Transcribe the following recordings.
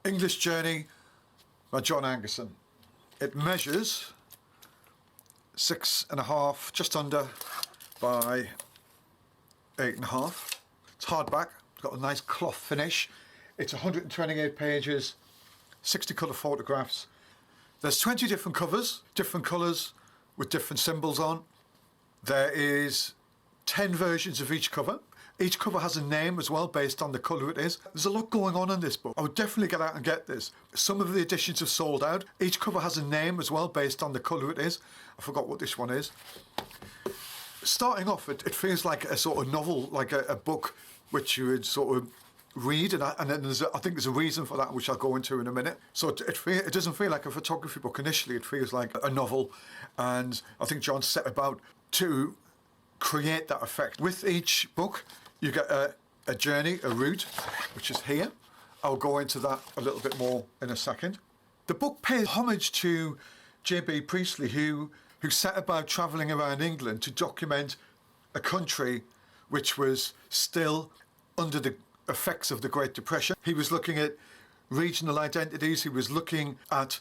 English Journey by John Angerson. It measures 6.5, just under, by 8.5. It's hardback, it's got a nice cloth finish. It's 128 pages, 60 colour photographs. There's 20 different covers, different colours with different symbols on. There is 10 versions of each cover. Each cover has a name as well based on the colour it is. There's a lot going on in this book. I would definitely get out and get this. Some of the editions have sold out. Each cover has a name as well based on the colour it is. I forgot what this one is. Starting off, it feels like a sort of novel, like a book which you would sort of read, and then I think there's a reason for that, which I'll go into in a minute. So it doesn't feel like a photography book initially. It feels like a novel, and I think John set about to create that effect. With each book, you get a journey, a route, which is here. I'll go into that a little bit more in a second. The book pays homage to JB Priestley, who set about travelling around England to document a country which was still under the effects of the Great Depression. He was looking at regional identities, he was looking at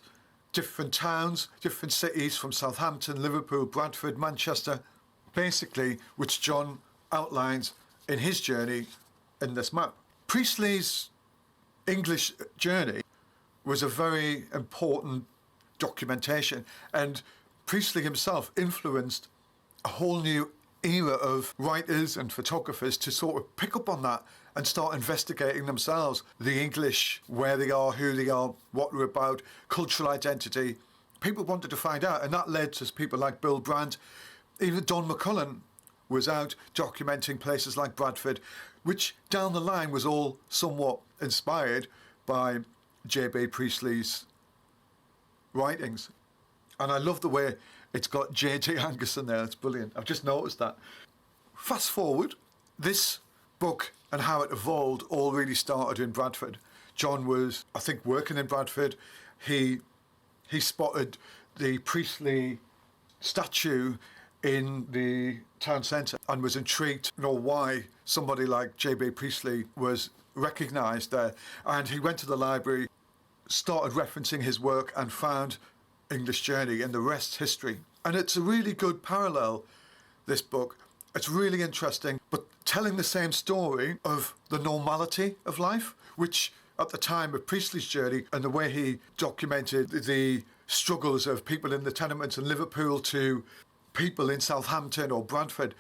different towns, different cities from Southampton, Liverpool, Bradford, Manchester, basically, which John outlines in his journey in this map. Priestley's English journey was a very important documentation, and Priestley himself influenced a whole new era of writers and photographers to sort of pick up on that and start investigating themselves. The English, where they are, who they are, what they're about, cultural identity. People wanted to find out, and that led to people like Bill Brandt. Even Don McCullen was out documenting places like Bradford, which down the line was all somewhat inspired by JB Priestley's writings. And I love the way it's got JB Angerson there. It's brilliant. I've just noticed that. Fast forward, this book and how it evolved all really started in Bradford. John was, I think, working in Bradford. He spotted the Priestley statue in the town centre and was intrigued to know why somebody like JB Priestley was recognised there. And he went to the library, started referencing his work, and found English Journey, and the rest's history. And it's a really good parallel, this book. It's really interesting, but telling the same story of the normality of life, which at the time of Priestley's journey and the way he documented the struggles of people in the tenements in Liverpool to people in Southampton or Bradford,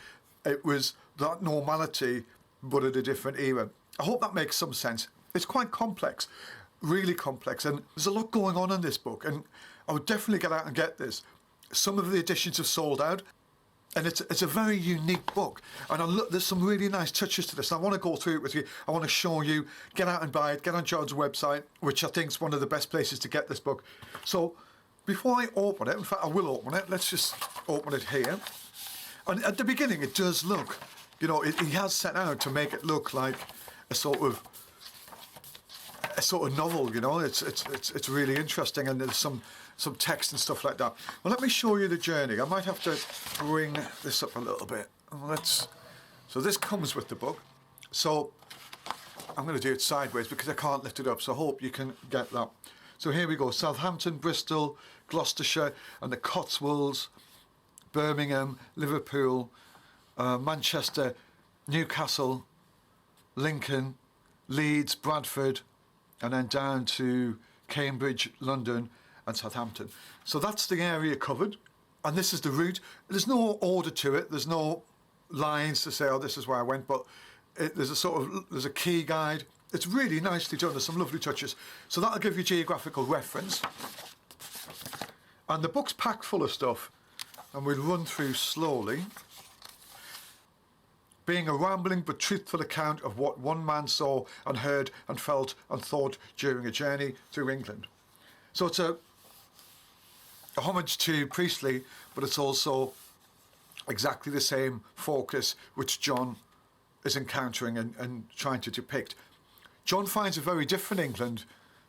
it was that normality, but at a different era. I hope that makes some sense. It's quite complex, really complex, and there's a lot going on in this book, and I would definitely get out and get this. Some of the editions have sold out, and it's a very unique book, and there's some really nice touches to this. I want to go through it with you. I want to show you. Get out and buy it. Get on John's website, which I think is one of the best places to get this book. So before I open it, in fact I will open it, let's just open it here. And at the beginning it does look, he has set out to make it look like a sort of novel, it's really interesting, and there's some text and stuff like that. Well, let me show you the journey. I might have to bring this up a little bit. So this comes with the book. So I'm going to do it sideways because I can't lift it up, so I hope you can get that. So here we go: Southampton, Bristol, Gloucestershire and the Cotswolds, Birmingham, Liverpool, Manchester, Newcastle, Lincoln, Leeds, Bradford, and then down to Cambridge, London and Southampton. So that's the area covered, and this is the route. There's no order to it, there's no lines to say, oh, this is where I went, but there's a key guide. It's really nicely done, there's some lovely touches. So that'll give you geographical reference. And the book's packed full of stuff, and we'll run through slowly. Being a rambling but truthful account of what one man saw and heard and felt and thought during a journey through England. So it's a homage to Priestley, but it's also exactly the same focus which John is encountering and trying to depict. John finds a very different England,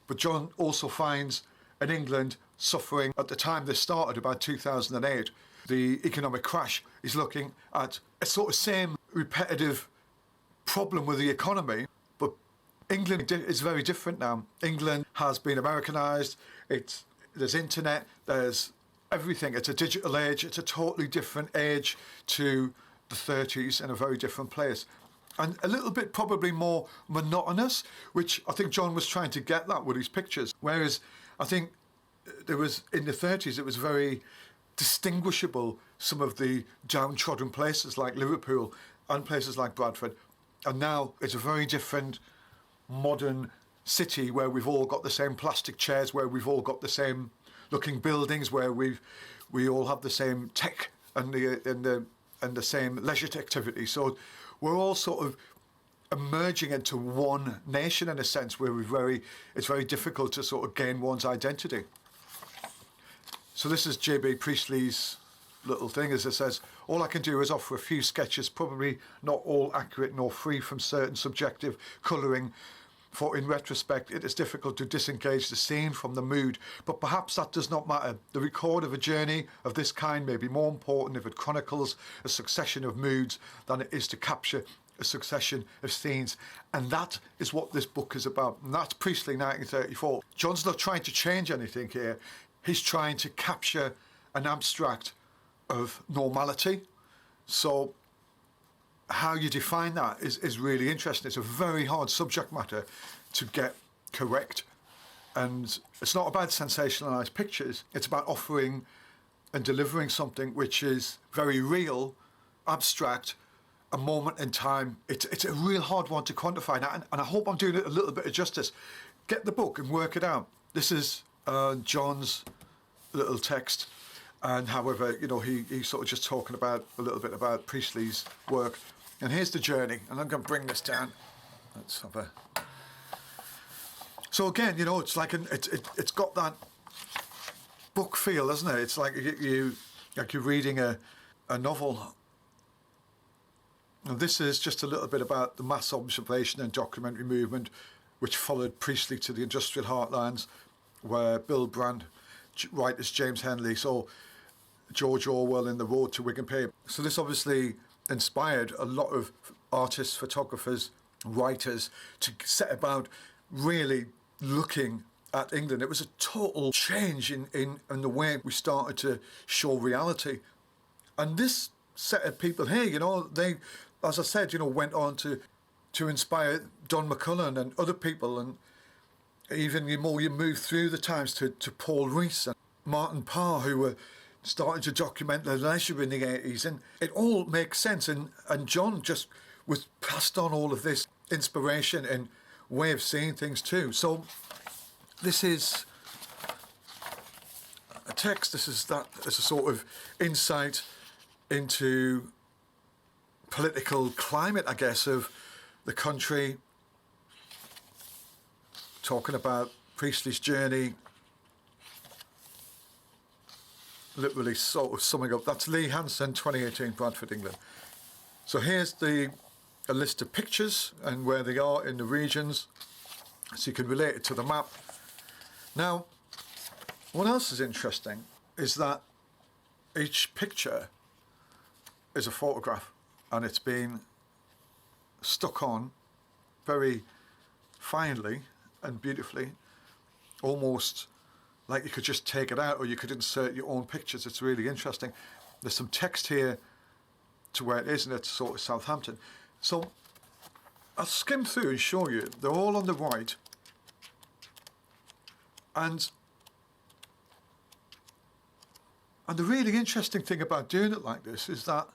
but John also finds an England suffering at the time this started, about 2008, the economic crash. He's looking at a sort of same repetitive problem with the economy, but England is very different now. England has been Americanized. There's internet, there's everything. It's a digital age. It's a totally different age to the 30s in a very different place. And a little bit probably more monotonous, which I think John was trying to get that with his pictures. Whereas I think there was, in the 30s, it was very distinguishable, some of the downtrodden places like Liverpool and places like Bradford. And now it's a very different modern city where we've all got the same plastic chairs, where we've all got the same looking buildings, where we all have the same tech and the same leisure activity. So we're all sort of emerging into one nation in a sense, where it's very difficult to sort of gain one's identity. So this is JB Priestley's little thing, as it says, all I can do is offer a few sketches, probably not all accurate nor free from certain subjective colouring, for in retrospect it is difficult to disengage the scene from the mood, but perhaps that does not matter. The record of a journey of this kind may be more important if it chronicles a succession of moods than it is to capture a succession of scenes. And that is what this book is about. And that's Priestley, 1934. John's not trying to change anything here. He's trying to capture an abstract of normality. So how you define that is really interesting. It's a very hard subject matter to get correct. And it's not about sensationalized pictures. It's about offering and delivering something which is very real, abstract, a moment in time. It's a real hard one to quantify. And I hope I'm doing it a little bit of justice. Get the book and work it out. This is John's little text. And however, you know, he's sort of just talking about a little bit about Priestley's work. And here's the journey, and I'm going to bring this down. Let's have a. So again, you know, it's like it's got that book feel, doesn't it? It's like you're reading a novel. And this is just a little bit about the mass observation and documentary movement, which followed Priestley to the industrial heartlands, where Bill Brandt, writers James Henley, saw George Orwell in The Road to Wigan Pier. So this obviously inspired a lot of artists, photographers, writers to set about really looking at England. It was a total change in the way we started to show reality. And this set of people here, you know, they, as I said, you know, went on to inspire Don McCullagh and other people, and even the more you move through the times to Paul Rees and Martin Parr, who were starting to document their leisure in the 80s, and it all makes sense. And John just was passed on all of this inspiration and way of seeing things too. So this is a text. This is a sort of insight into political climate, I guess, of the country, talking about Priestley's journey, literally sort of summing up. That's Lee Hansen, 2018, Bradford, England. So here's a list of pictures and where they are in the regions, so you can relate it to the map. Now, what else is interesting is that each picture is a photograph, and it's been stuck on very finely and beautifully, almost like you could just take it out or you could insert your own pictures. It's really interesting. There's some text here to where it is, and it's sort of Southampton. So I'll skim through and show you. They're all on the right. And the really interesting thing about doing it like this is that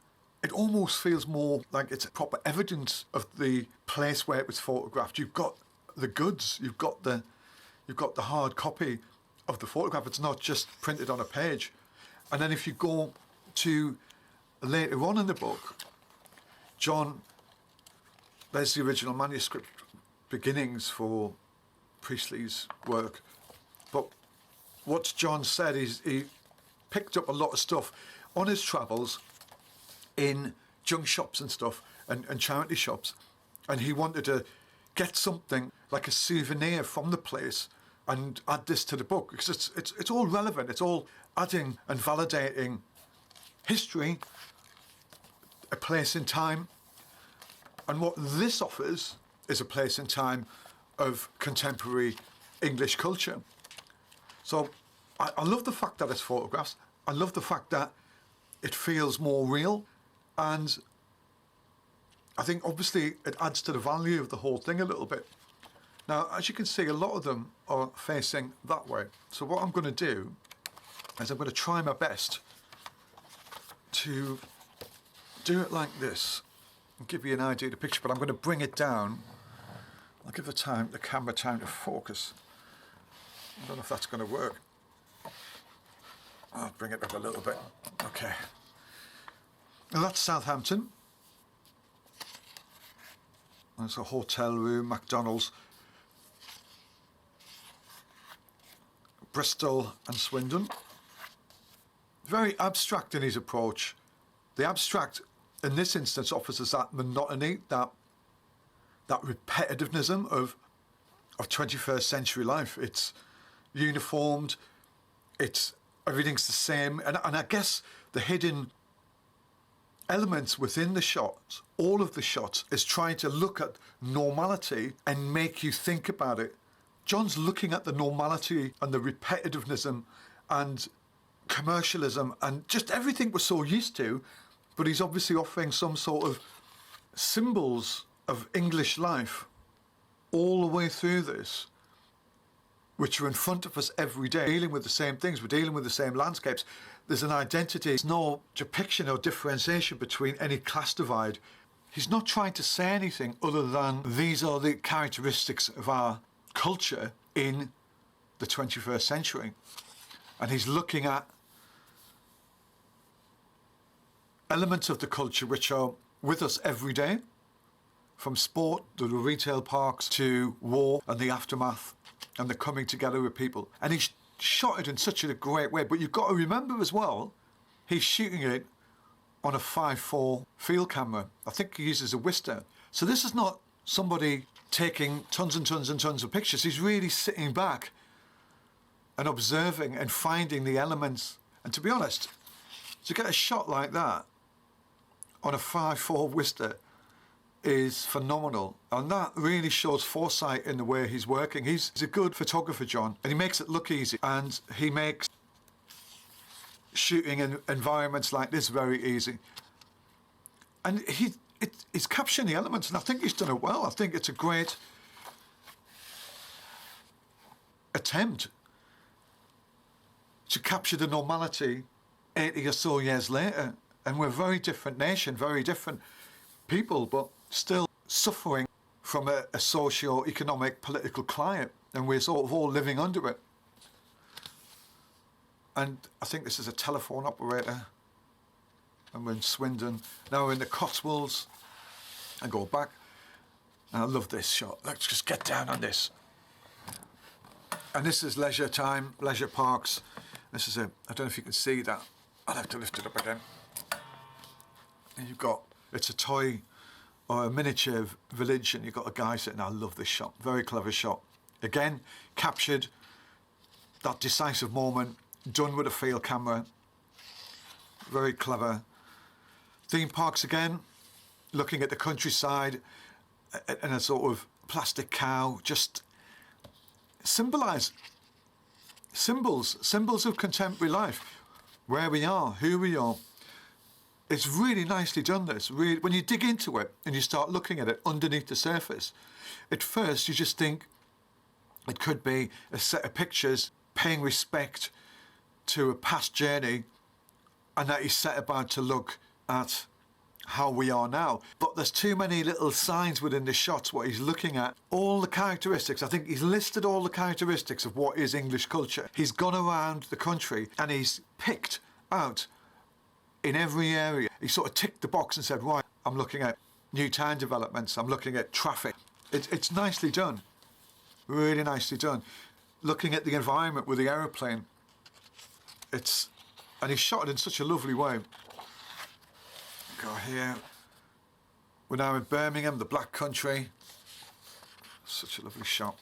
it almost feels more like it's proper evidence of the place where it was photographed. You've got the goods, you've got the hard copy of the photograph. It's not just printed on a page. And then if you go to later on in the book, John, there's the original manuscript beginnings for Priestley's work. But what John said is he picked up a lot of stuff on his travels in junk shops and stuff, and charity shops, and he wanted to get something like a souvenir from the place and add this to the book, because it's all relevant. It's all adding and validating history, a place in time, and what this offers is a place in time of contemporary English culture. So I love the fact that it's photographs. I love the fact that it feels more real, and I think obviously it adds to the value of the whole thing a little bit. Now, as you can see, a lot of them are facing that way. So what I'm going to do is I'm going to try my best to do it like this and give you an idea of the picture, but I'm going to bring it down. I'll give the camera time to focus. I don't know if that's going to work. I'll bring it up a little bit. Okay. Now that's Southampton. There's a hotel room, McDonald's. Bristol and Swindon. Very abstract in his approach. The abstract in this instance offers us that monotony, that repetitiveness of 21st century life. It's uniformed, everything's the same, and I guess the hidden elements within the shots, all of the shots, is trying to look at normality and make you think about it. John's looking at the normality and the repetitiveness and commercialism and just everything we're so used to, but he's obviously offering some sort of symbols of English life all the way through this, which are in front of us every day, dealing with the same things, we're dealing with the same landscapes. There's an identity, there's no depiction or differentiation between any class divide. He's not trying to say anything other than these are the characteristics of our culture in the 21st century. And he's looking at elements of the culture which are with us every day, from sport to the retail parks to war and the aftermath and the coming together of people. And he's shot it in such a great way. But you've got to remember as well, he's shooting it on a 5.4 field camera. I think he uses a Wister. So this is not somebody taking tons and tons and tons of pictures. He's really sitting back and observing and finding the elements. And to be honest, to get a shot like that on a 5.4 Wister is phenomenal, and that really shows foresight in the way he's working. He's a good photographer, John, and he makes it look easy, and he makes shooting in environments like this very easy. And he's capturing the elements, and I think he's done it well. I think it's a great attempt to capture the normality 80 or so years later. And we're a very different nation, very different people, but still suffering from a socio-economic political climate, and we're sort of all living under it. And I think this is a telephone operator, and we're in Swindon. Now we're in the Cotswolds, and go back. And I love this shot. Let's just get down on this. And this is leisure time, leisure parks. This is I don't know if you can see that. I'll have to lift it up again. And you've got, it's a toy or a miniature village, and you've got a guy sitting there. I love this shot, very clever shot. Again, captured that decisive moment, done with a field camera, very clever. Theme parks again, looking at the countryside and a sort of plastic cow, just symbols of contemporary life, where we are, who we are. It's really nicely done, this. Really, when you dig into it and you start looking at it underneath the surface, at first you just think it could be a set of pictures paying respect to a past journey, and that he's set about to look at how we are now. But there's too many little signs within the shots what he's looking at. All the characteristics, I think he's listed all the characteristics of what is English culture. He's gone around the country and he's picked out in every area. He sort of ticked the box and said, right, I'm looking at new town developments, I'm looking at traffic. It's nicely done, really nicely done. Looking at the environment with the aeroplane, and he shot it in such a lovely way. Go here. We're now in Birmingham, the Black Country. Such a lovely shot.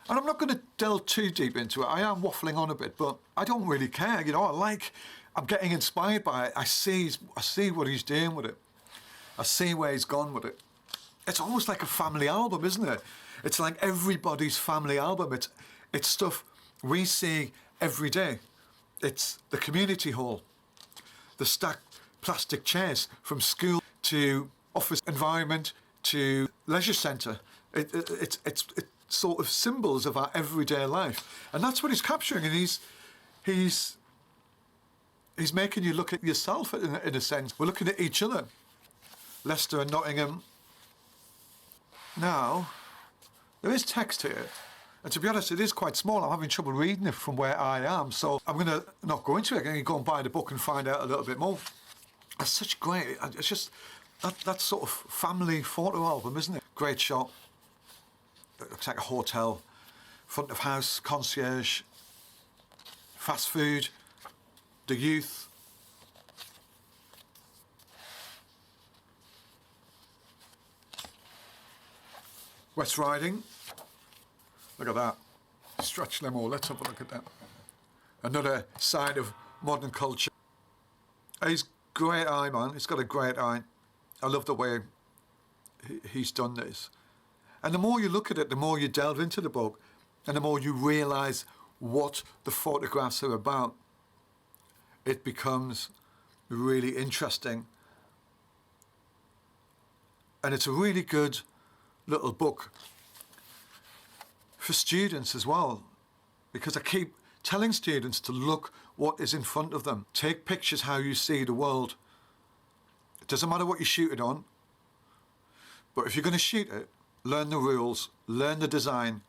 And I'm not going to delve too deep into it. I am waffling on a bit, but I don't really care. You know, I'm getting inspired by it. I see what he's doing with it. I see where he's gone with it. it's almost like a family album, isn't it? It's like everybody's family album. It's stuff we see every day. It's the community hall, the stacked plastic chairs from school to office environment to leisure centre. It's sort of symbols of our everyday life, and that's what he's capturing. And he's making you look at yourself in a sense. We're looking at each other. Leicester and Nottingham. Now, there is text here, and to be honest, it is quite small. I'm having trouble reading it from where I am, so I'm going to not go into it. I'm going to go and buy the book and find out a little bit more. It's such great. It's just that sort of family photo album, isn't it? Great shot. It looks like a hotel, front of house, concierge, fast food, the youth. West Riding. Look at that. Stretch them all. Let's have a look at that. Another side of modern culture. He's great eye, man. He's got a great eye. I love the way he's done this. And the more you look at it, the more you delve into the book, and the more you realise what the photographs are about. It becomes really interesting. And it's a really good little book for students as well, because I keep telling students to look what is in front of them. Take pictures how you see the world. It doesn't matter what you shoot it on, but if you're going to shoot it, learn the rules, learn the design,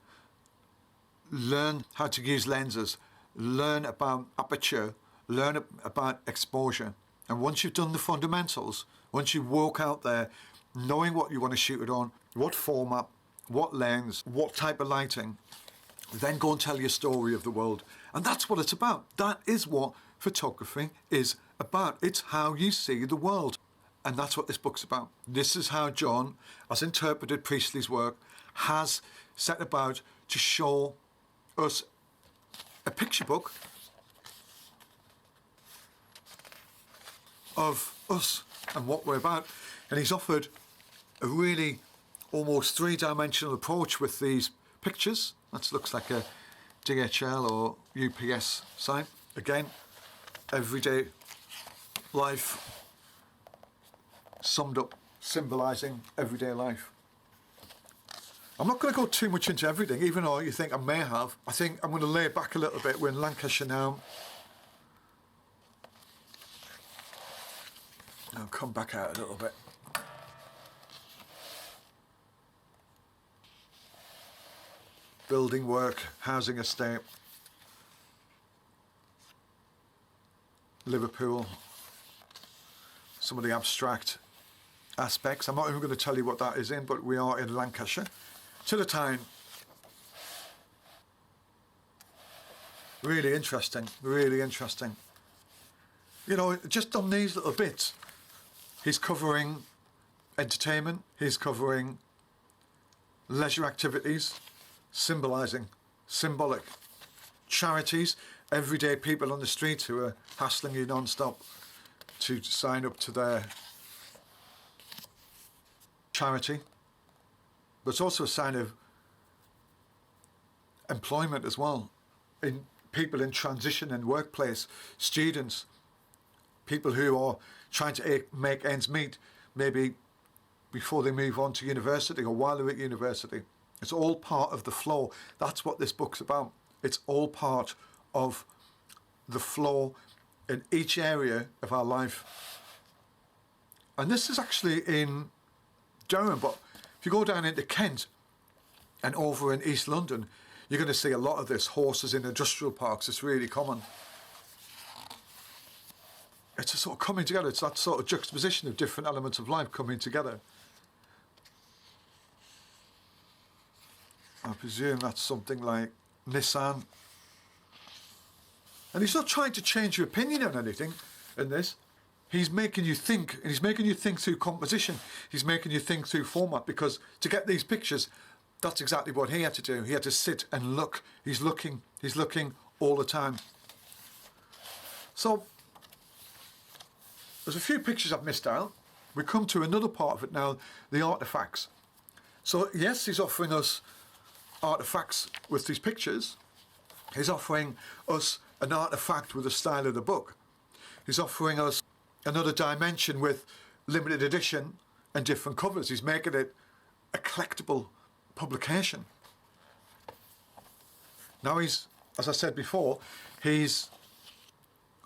learn how to use lenses, learn about aperture, learn about exposure. And once you've done the fundamentals, once you walk out there knowing what you want to shoot it on, what format, what lens, what type of lighting, then go and tell your story of the world. And that's what it's about. That is what photography is about. It's how you see the world. And that's what this book's about. This is how John has interpreted Priestley's work, has set about to show us a picture book of us and what we're about. And he's offered a really almost three-dimensional approach with these pictures. That looks like a DHL or UPS sign. Again, everyday life summed up, symbolising everyday life. I'm not going to go too much into everything, even though you think I may have. I think I'm going to lay it back a little bit. We're in Lancashire now. I'll come back out a little bit. Building work, housing estate, Liverpool, some of the abstract aspects. I'm not even going to tell you what that is in, but we are in Lancashire. To the time. Really interesting, really interesting. You know, just on these little bits, he's covering entertainment, he's covering leisure activities, symbolising, symbolic, charities, everyday people on the street who are hassling you non-stop to sign up to their charity. But it's also a sign of employment as well, in people in transition in workplace, students, people who are trying to make ends meet, maybe before they move on to university or while they're at university. It's all part of the flow. That's what this book's about. It's all part of the flow in each area of our life. And this is actually in Durham, but if you go down into Kent and over in East London, you're going to see a lot of this. Horses in industrial parks, it's really common. It's a sort of coming together. It's that sort of juxtaposition of different elements of life coming together. I presume that's something like Nissan. And he's not trying to change your opinion on anything in this. He's making you think, and he's making you think through composition. He's making you think through format, because to get these pictures, that's exactly what he had to do. He had to sit and look. He's looking all the time. So, there's a few pictures I've missed out. We come to another part of it now, the artefacts. So yes, he's offering us artifacts with these pictures. He's offering us an artifact with the style of the book. He's offering us another dimension with limited edition and different covers. He's making it a collectible publication. Now he's, as I said before, he's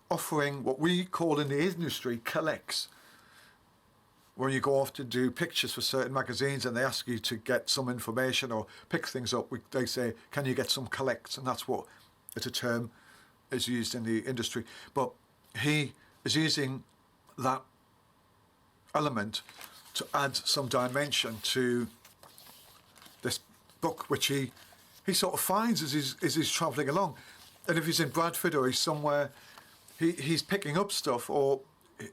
offering what we call in the industry collects. When you go off to do pictures for certain magazines and they ask you to get some information or pick things up, they say, can you get some collects? And that's what, it's a term, is used in the industry. But he is using that element to add some dimension to this book, which he sort of finds as he's travelling along. And if he's in Bradford or he's somewhere, he's picking up stuff, or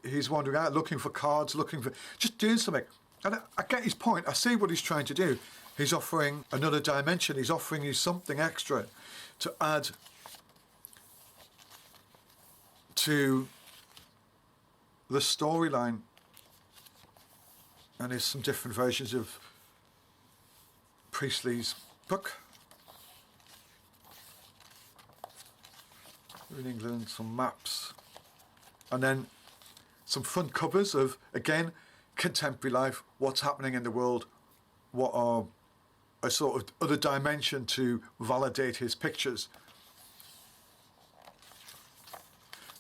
he's wandering out looking for cards, looking for, just doing something. And I get his point. I see what he's trying to do. He's offering another dimension. He's offering you something extra to add to the storyline. And there's some different versions of Priestley's book. In England, some maps. And then some front covers of, again, contemporary life, what's happening in the world, what are a sort of other dimension to validate his pictures.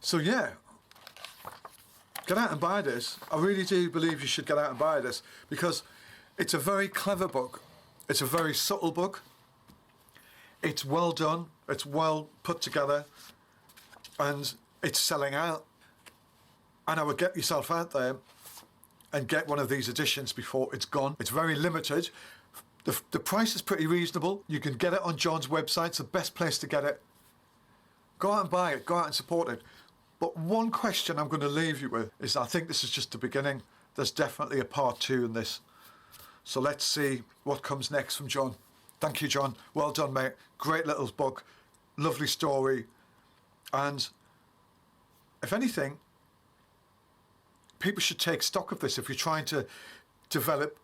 So yeah, get out and buy this. I really do believe you should get out and buy this, because it's a very clever book. It's a very subtle book. It's well done. It's well put together. And it's selling out. And I would get yourself out there and get one of these editions before it's gone. It's very limited. The price is pretty reasonable. You can get it on John's website. It's the best place to get it. Go out and buy it. Go out and support it. But one question I'm going to leave you with is, I think this is just the beginning. There's definitely a part 2 in this. So let's see what comes next from John. Thank you, John. Well done, mate. Great little book. Lovely story. And if anything, people should take stock of this. If you're trying to develop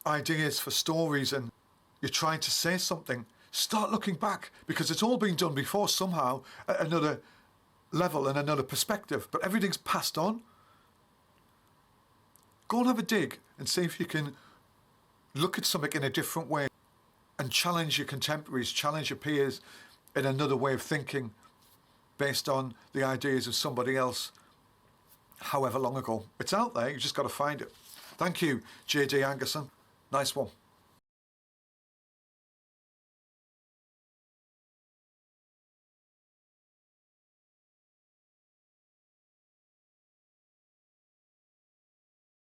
ideas for stories and you're trying to say something, start looking back, because it's all been done before somehow at another level and another perspective, but everything's passed on. Go and have a dig and see if you can look at something in a different way and challenge your contemporaries, challenge your peers in another way of thinking based on the ideas of somebody else, however long ago. It's out there, you just got to find it. Thank you, JB Angerson. Nice one.